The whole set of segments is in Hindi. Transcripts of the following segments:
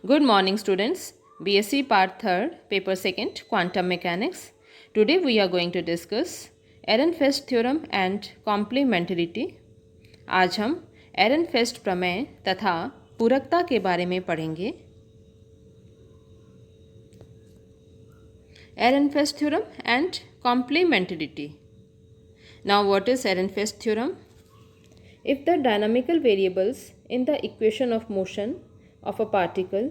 Good morning, students. BSc Part 3rd, Paper 2nd, Quantum Mechanics. Today we are going to discuss Ehrenfest theorem and complementarity. आज हम एरनफेस्ट प्रमेय तथा पूरकता के बारे में पढ़ेंगे. Ehrenfest theorem and complementarity. Now, what is Ehrenfest theorem? If the dynamical variables in the equation of motion of a particle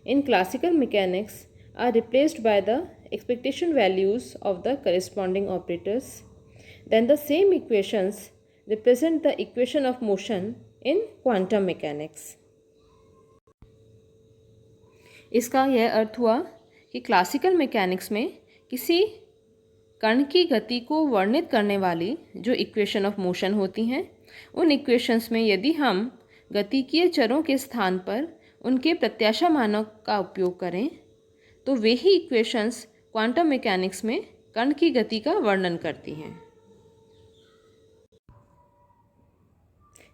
in classical mechanics are replaced by the expectation values of the corresponding operators, then the same equations represent the equation of motion in quantum mechanics. इसका यह अर्थ हुआ कि क्लासिकल मैकेनिक्स में किसी कण की गति को वर्णित करने वाली जो इक्वेशन ऑफ मोशन होती हैं, उन इक्वेशंस में यदि हम गतिकीय चरों के स्थान पर उनके प्रत्याशा मानों का उपयोग करें तो वे ही इक्वेशंस क्वांटम मैकेनिक्स में कण की गति का वर्णन करती हैं.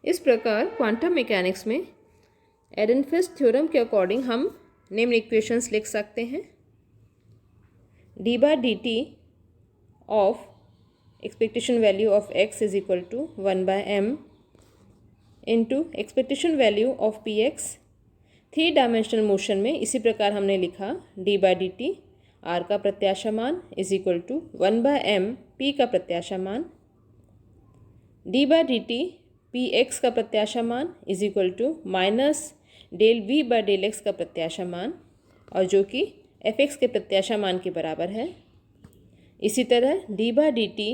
इस प्रकार क्वांटम मैकेनिक्स में एरनफेस्ट थ्योरम के अकॉर्डिंग हम निम्न इक्वेशंस लिख सकते हैं. d/dt of expectation value of x is equal to 1/m into expectation value of px. 3 dimensional motion में इसी प्रकार हमने लिखा d/dt r का प्रत्याशा मान is equal to 1/m p का प्रत्याशा मान, d/dt px का प्रत्याशा मान is equal to minus del v/डेल x का प्रत्याशा मान, और जो कि fx के प्रत्याशा मान के बराबर है. इसी तरह d/dt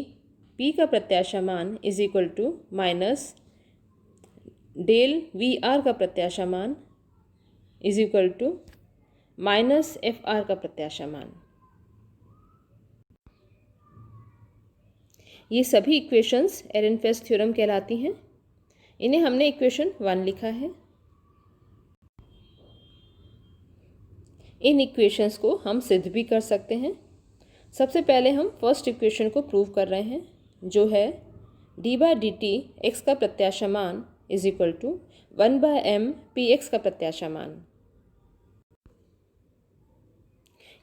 p का प्रत्याशा मान is equal to minus del vr का प्रत्याशा मान is equal to minus fr का प्रत्याशा मान. ये सभी इक्वेशंस एरनफेस्ट थ्योरम कहलाती हैं. इन्हें हमने इक्वेशन 1 लिखा है. इन इक्वेशंस को हम सिद्ध भी कर सकते हैं. सबसे पहले हम फर्स्ट इक्वेशन को प्रूव कर रहे हैं, जो है d/dt x का प्रत्याशा मान is equal to 1/m px का प्रत्याशा मान.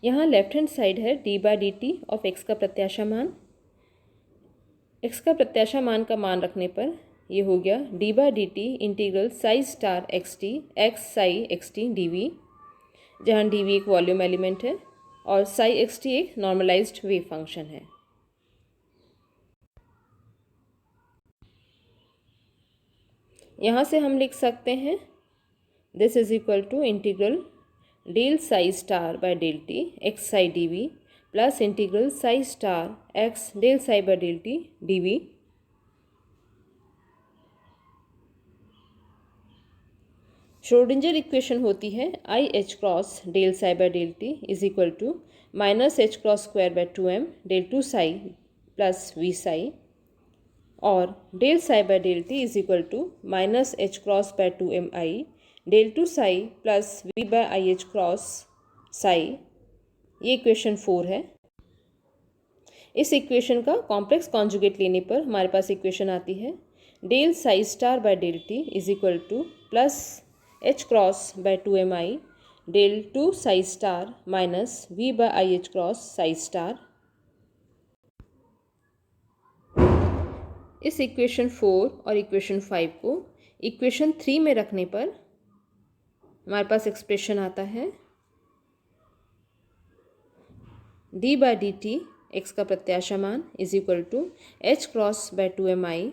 यहाँ लेफ्ट हैंड साइड है d/dt ऑफ x का प्रत्याशा मान. x का प्रत्याशा मान का मान रखने पर ये हो गया d/dt integral psi star xt x psi xt dv, जहाँ dv एक वॉल्यूम एलिमेंट है और साई xt एक नॉर्मलाइज्ड वेव फंक्शन है. यहाँ से हम लिख सकते हैं this is equal to integral del psi star by del T X psi D V plus integral psi star X del psi by del T D V. Schrodinger equation होती है I H cross del psi by del T is equal to minus H cross square by 2m del 2 psi plus V psi, और del psi by del T is equal to minus H cross by 2mi del 2 psi plus V by I H cross psi. ये इक्वेशन 4 है. इस इक्वेशन का कॉम्प्लेक्स कॉन्जुगेट लेने पर हमारे पास इक्वेशन आती है del psi star by del T is equal to plus H cross by 2mi del 2 psi star minus V by I H cross psi star. इस इक्वेशन 4 और इक्वेशन 5 को इक्वेशन 3 में रखने पर हमारे पास एक्सप्रेशन आता है d/dt x का प्रत्याशा मान is equal to H cross by 2mi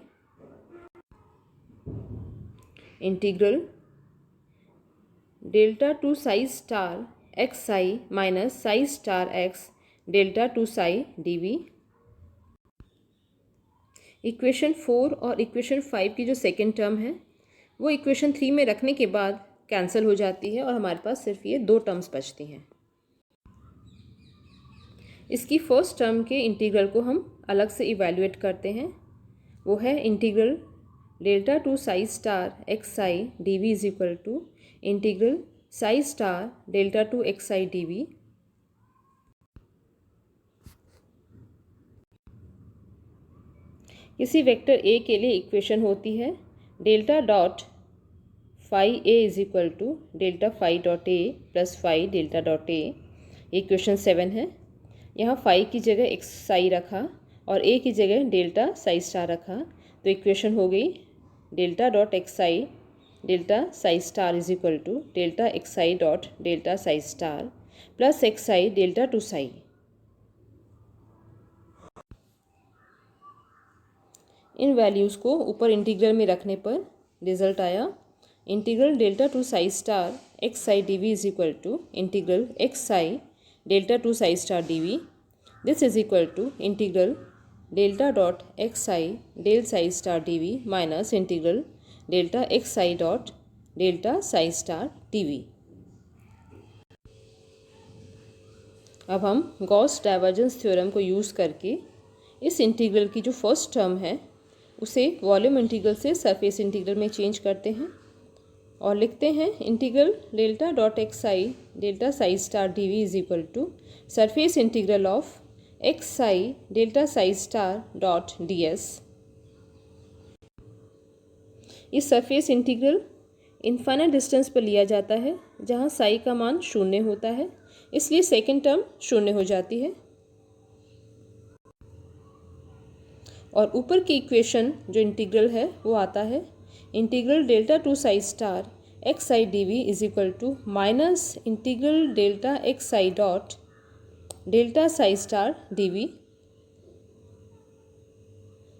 integral delta 2 psi star X psi minus psi star X delta 2 psi dv. Equation 4 और इक्वेशन 5 की जो सेकेंड टर्म है वो इक्वेशन 3 में रखने के बाद कैंसिल हो जाती है और हमारे पास सिर्फ ये 2 टर्म्स बचती हैं. इसकी फर्स्ट टर्म के इंटीग्रल को हम अलग से इवैल्यूएट करते हैं. वो है integral delta 2 psi star X psi D V is equal to integral psi star delta 2 X psi D V. किसी वेक्टर ए के लिए इक्वेशन होती है delta dot phi A is equal to delta phi dot A plus phi delta dot A. ये इक्वेशन 7 है। यहाँ फाई की जगह एक्स साई रखा और ए की जगह डेल्टा साई स्टार रखा, तो इक्वेशन हो गई delta dot X psi delta psi star is equal to delta X psi dot delta psi star plus X psi delta two psi. इन वैल्यूज़ को ऊपर इंटीग्रल में रखने पर रिजल्ट आया integral delta two psi star X psi D V is equal to integral X psi delta two psi star D V. This is equal to integral delta dot X psi del psi star D V minus integral delta X psi dot delta psi star D V. अब हम गॉस डाइवर्जेंस थ्योरम को यूज़ करके इस इंटीग्रल की जो फर्स्ट टर्म है उसे वॉल्यूम इंटीग्रल से सरफेस इंटीग्रल में चेंज करते हैं और लिखते हैं integral delta dot X psi delta psi star D V is equal to surface integral of X psi delta psi star dot D S. इस सरफेस इंटीग्रल इनफाइनाइट डिस्टेंस पर लिया जाता है जहाँ साई का मान 0 होता है, इसलिए सेकेंड टर्म 0 हो जाती है। और ऊपर की इक्वेशन जो इंटीग्रल है वो आता है integral delta two psi star X psi D V is equal to minus integral delta X psi dot delta psi star D V.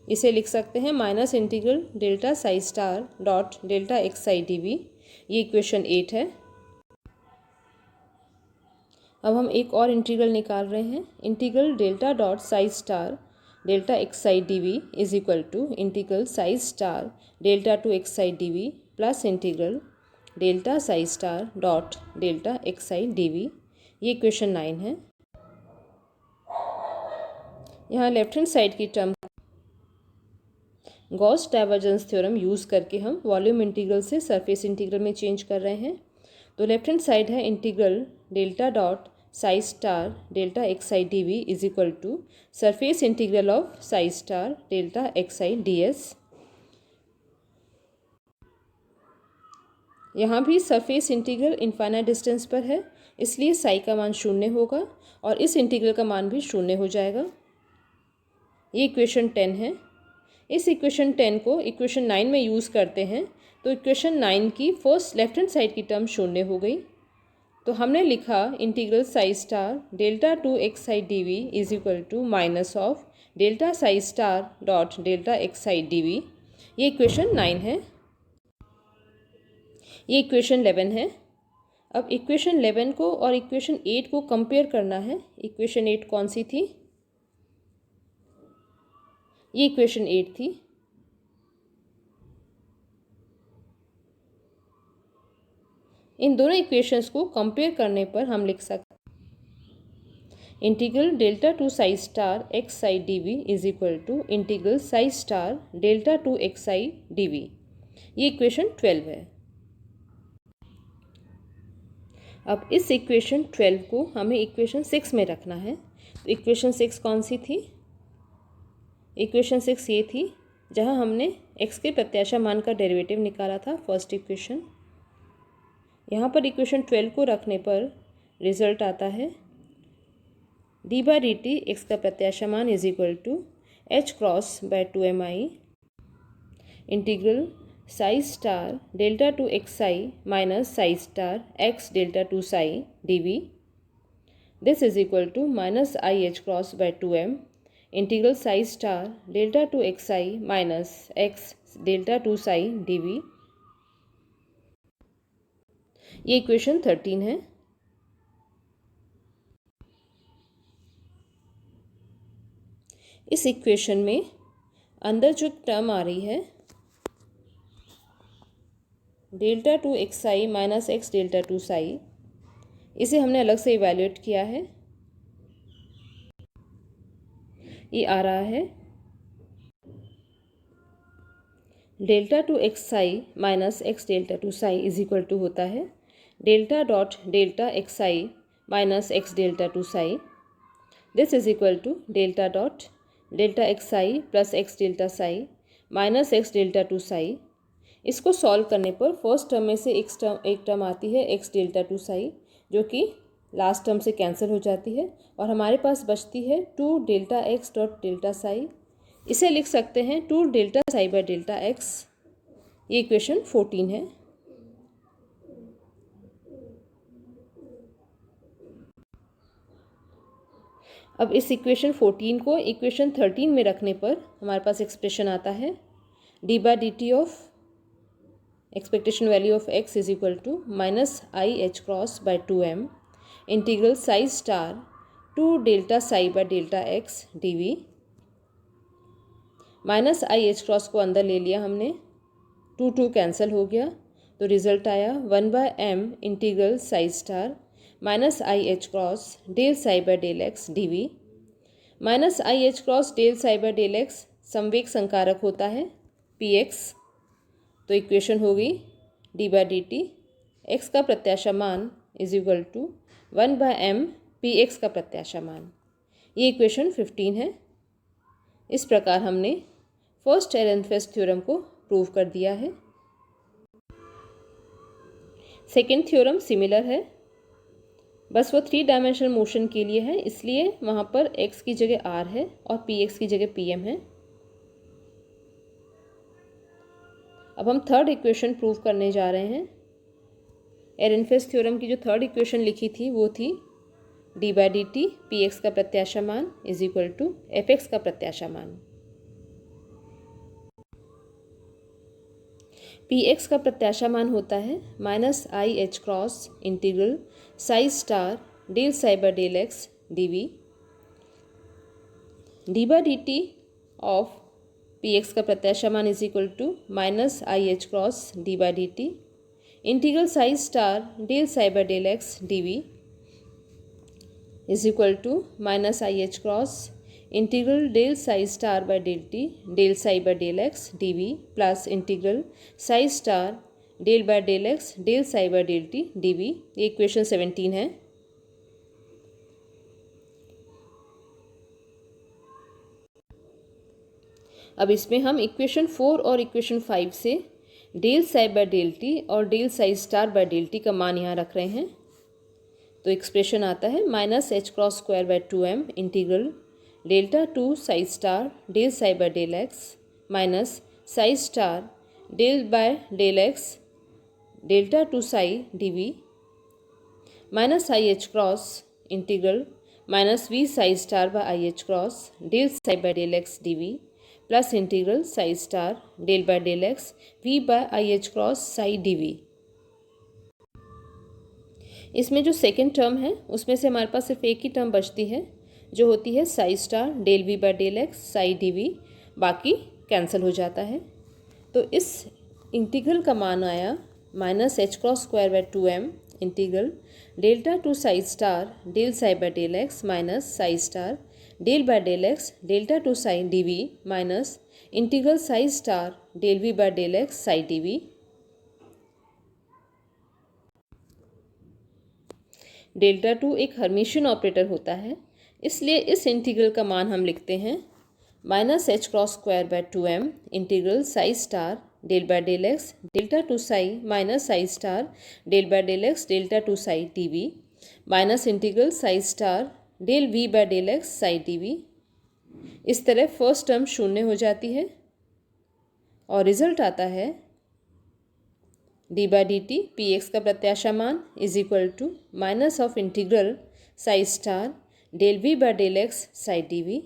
इसे लिख सकते हैं minus integral delta psi star dot delta X psi D V. ये इक्वेशन 8 है। अब हम एक और इंटीग्रल निकाल रहे हैं integral delta dot psi star delta X psi D V is equal to integral psi star delta two X psi D V plus integral delta psi star dot delta X psi D V. ये इक्वेशन 9 है। यहाँ लेफ्ट हैंड साइड की term Gauss divergence theorem use करके हम वॉल्यूम इंटीग्रल से सरफेस इंटीग्रल में चेंज कर रहे हैं। तो लेफ्ट हैंड साइड है integral delta dot psi star delta X psi D V is equal to surface integral of psi star delta X psi D S. यहाँ भी सरफेस इंटीग्रल इनफाइनाइट डिस्टेंस पर है, इसलिए साई का मान 0 होगा और इस इंटीग्रल का मान भी 0 हो जाएगा। ये इक्वेशन 10 है। इस इक्वेशन 10 को इक्वेशन 9 में यूज़ करते हैं तो इक्वेशन 9 की फर्स्ट लेफ्ट हैंड साइड की टर्म 0 हो गई। तो हमने लिखा integral psi star delta two X psi D V is equal to minus of delta psi star dot delta X psi D V. ये इक्वेशन 9 है। ये इक्वेशन 11 है। अब इक्वेशन 11 को और इक्वेशन 8 को कंपेयर करना है। इक्वेशन 8 कौन सी थी? ये इक्वेशन 8 थी। इन दोनों इक्वेशंस को कंपेयर करने पर हम लिख सकते integral delta two psi star X psi D V is equal to integral psi star delta two X psi D V. ये इक्वेशन 12 है। अब इस इक्वेशन 12 को हमें इक्वेशन 6 में रखना है। तो इक्वेशन 6 कौन सी थी? इक्वेशन 6 ये थी जहाँ हमने x के प्रत्याशा मान का डेरिवेटिव निकाला था फर्स्ट इक्वेशन। यहाँ पर इक्वेशन 12 को रखने पर रिजल्ट आता है D by D T X का प्रत्याशा मान is equal to H cross by 2mi integral psi star delta two X psi minus psi star X delta two psi D V. This is equal to minus I H cross by 2m integral psi star delta two X psi minus X delta two psi D V. ये इक्वेशन 13 है। इस इक्वेशन में अंदर जो टर्म आ रही है delta two X psi minus X delta two Sai, इसे हमने अलग से इवैल्यूएट किया है। ये आ रहा है delta two X psi minus X delta two psi is equal to होता है delta dot delta X psi minus X delta two psi. This is equal to delta dot delta X psi plus X delta psi minus X delta two psi इसको सॉल्व करने पर फर्स्ट टर्म में से एक टर्म आती है एक्स डेल्टा टू साई, जो कि लास्ट टर्म से कैंसिल हो जाती है और हमारे पास बचती है 2 delta x dot delta Sai. इसे लिख सकते हैं 2 delta psi by delta x. ये इक्वेशन 14 है। अब इस इक्वेशन 14 को इक्वेशन 13 में रखने पर हमारे पास एक्सप्रेशन आता है D by D T of expectation value of X is equal to minus I H cross by 2m integral psi star 2 delta psi by delta X D V. Minus I H cross को अंदर ले लिया हमने, 2 कैंसिल हो गया, तो रिजल्ट आया 1/m integral psi star minus I H cross del psi by del X D V. Minus I H cross del psi by del X संवेग संकारक होता है पी एक्स, तो इक्वेशन हो गई D by D T X का प्रत्याशा मान is equal to 1/m P x का प्रत्याशा मान। ये इक्वेशन 15 है। इस प्रकार हमने फर्स्ट एरेनफेस्ट थ्योरम को प्रूव कर दिया है। सेकेंड थ्योरम सिमिलर है, बस वो 3 डायमेंशनल मोशन के लिए है, इसलिए वहाँ पर x की जगह r है और px की जगह pm है। अब हम थर्ड इक्वेशन प्रूव करने जा रहे हैं। एरेनफेस्ट थ्योरम की जो थर्ड इक्वेशन लिखी थी वो थी D by D T P x का प्रत्याशा मान is equal to F X का प्रत्याशा मान। पी एक्स का प्रत्याशा मान होता है minus I H cross integral psi star del psi by del X D V. D by D T of P x का प्रत्याशा मान is equal to minus I H cross D by D T integral psi star del psi by del X D V is equal to minus I H cross integral del psi star by del T del psi by del X D V plus integral psi star del by del X del psi by del T D V. ये इक्वेशन 17 है। अब इसमें हम इक्वेशन 4 और इक्वेशन 5 से del psi by del T और del psi star by del T का मान यहाँ रख रहे हैं, तो एक्सप्रेशन आता है minus H cross square by 2m integral delta 2 psi star del psi by del X minus psi star del by del X delta 2 psi D V minus I H cross integral minus V psi star by I H cross del psi by del X D V plus integral psi star del by del X V by I H cross psi D V. इसमें जो सेकेंड टर्म है उसमें से हमारे पास सिर्फ एक ही टर्म बचती है, जो होती है psi star del we by del x psi D V, बाकी कैंसिल हो जाता है। तो इस इंटीग्रल का मान आया minus H cross square by 2m integral delta 2 psi star del psi by del X minus psi star del by del X delta 2 psi D V minus integral psi star del we by del x psi D V. Delta 2 एक हर्मिशियन ऑपरेटर होता है, इसलिए इस इंटीग्रल का मान हम लिखते हैं minus H cross square by 2m integral psi star del by del X delta 2 psi minus psi star del by del X delta 2 psi D V minus integral psi star del we by del x psi D V. इस तरह फर्स्ट टर्म शून्य हो जाती है और रिजल्ट आता है D by D T P x का प्रत्याशा मान is equal to minus of integral psi star del we by del x psi D v.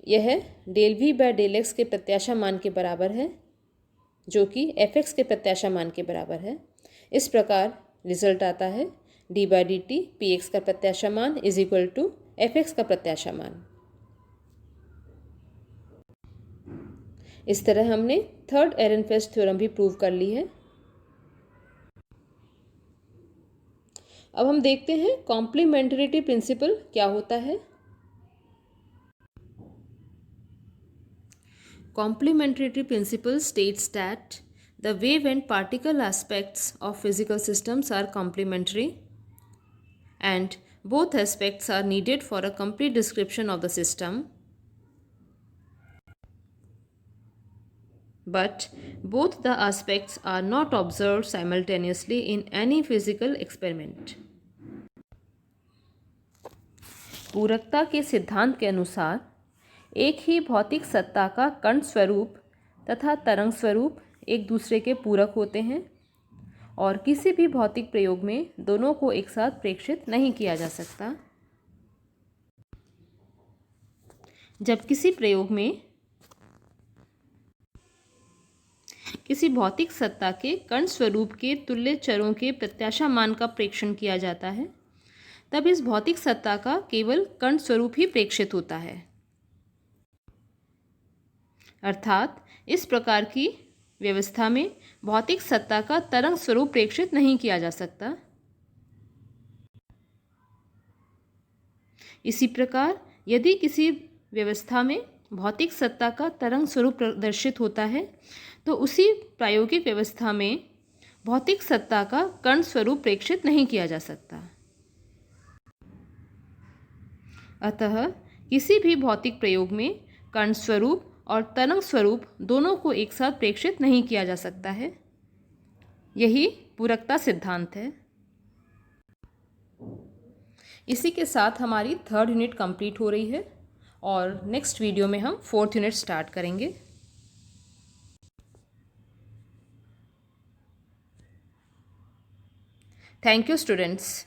यह del we by del x के प्रत्याशा मान के बराबर है, जो कि एफ एक्स के प्रत्याशा मान के बराबर है। इस प्रकार रिजल्ट आता है D by D T P x का प्रत्याशा मान is equal to F X का प्रत्याशा मान। इस तरह हमने थर्ड एरेनफेस्ट थ्योरम भी प्रूव कर ली है। अब हम देखते हैं कॉम्प्लीमेंटरिटी प्रिंसिपल क्या होता है। Complementarity principle states that the wave and particle aspects of physical systems are complementary and both aspects are needed for a complete description of the system. but both the aspects are not observed simultaneously in any physical experiment. पूरकता के सिद्धांत के अनुसार एक ही भौतिक सत्ता का कण स्वरूप तथा तरंग स्वरूप एक दूसरे के पूरक होते हैं और किसी भी भौतिक प्रयोग में दोनों को एक साथ प्रेक्षित नहीं किया जा सकता। जब किसी प्रयोग में किसी भौतिक सत्ता के कण स्वरूप के तुल्य चरों के प्रत्याशा मान का प्रेक्षण किया जाता है, तब इस भौतिक सत्ता का केवल कण स्वरूप ही प्रेक्षित होता है। अर्थात इस प्रकार की व्यवस्था में भौतिक सत्ता का तरंग स्वरूप प्रेक्षित नहीं किया जा सकता। इसी प्रकार यदि किसी व्यवस्था में भौतिक सत्ता का तरंग स्वरूप प्रदर्शित होता है तो उसी प्रायोगिक व्यवस्था में भौतिक सत्ता का कण स्वरूप प्रेक्षित नहीं किया जा सकता। अतः किसी भी भौतिक प्रयोग में कण स्वरूप और तरंग स्वरूप दोनों को एक साथ प्रेक्षित नहीं किया जा सकता है। यही पूरकता सिद्धांत है। इसी के साथ हमारी 3rd यूनिट कंप्लीट हो रही है और नेक्स्ट वीडियो में हम 4th यूनिट स्टार्ट करेंगे। Thank you students.